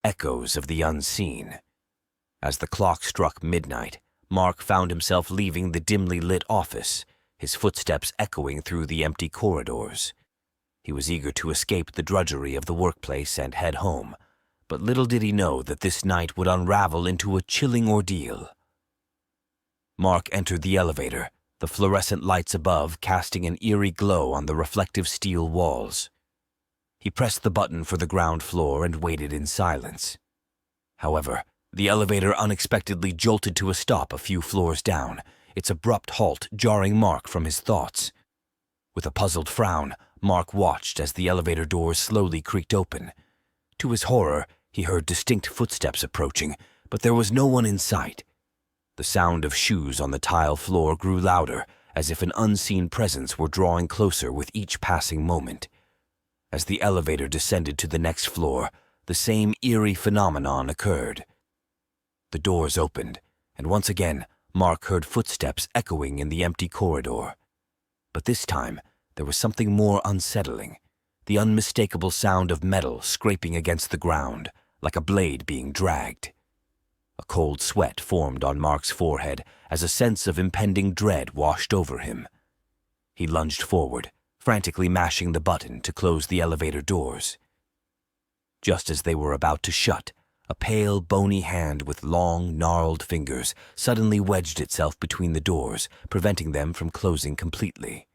echoes of the unseen. As the clock struck midnight, Mark found himself leaving the dimly lit office, his footsteps echoing through the empty corridors. He was eager to escape the drudgery of the workplace and head home, but little did he know that this night would unravel into a chilling ordeal. Mark entered the elevator, the fluorescent lights above casting an eerie glow on the reflective steel walls. He pressed the button for the ground floor and waited in silence. However, the elevator unexpectedly jolted to a stop a few floors down, its abrupt halt jarring Mark from his thoughts. With a puzzled frown, Mark watched as the elevator doors slowly creaked open. To his horror, he heard distinct footsteps approaching, but there was no one in sight. The sound of shoes on the tile floor grew louder, as if an unseen presence were drawing closer with each passing moment. As the elevator descended to the next floor, the same eerie phenomenon occurred. The doors opened, and once again, Mark heard footsteps echoing in the empty corridor. But this time, there was something more unsettling, the unmistakable sound of metal scraping against the ground, like a blade being dragged. A cold sweat formed on Mark's forehead as a sense of impending dread washed over him. He lunged forward, frantically mashing the button to close the elevator doors. Just as they were about to shut, a pale, bony hand with long, gnarled fingers suddenly wedged itself between the doors, preventing them from closing completely.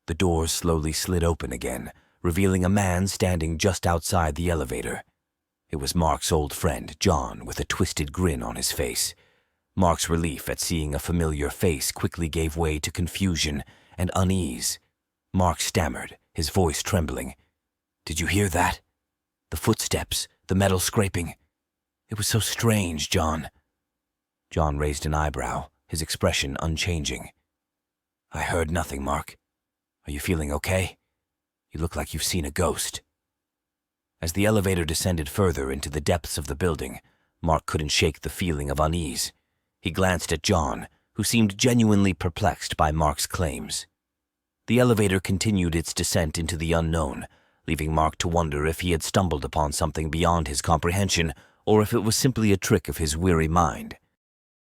The doors slowly slid open again, revealing a man standing just outside the elevator. It was Mark's old friend, John, with a twisted grin on his face. Mark's relief at seeing a familiar face quickly gave way to confusion and unease. Mark stammered, his voice trembling. "Did you hear that? The footsteps, the metal scraping. It was so strange, John." John raised an eyebrow, his expression unchanging. "I heard nothing, Mark. Are you feeling okay? You look like you've seen a ghost." As the elevator descended further into the depths of the building, Mark couldn't shake the feeling of unease. He glanced at John, who seemed genuinely perplexed by Mark's claims. The elevator continued its descent into the unknown, leaving Mark to wonder if he had stumbled upon something beyond his comprehension or if it was simply a trick of his weary mind.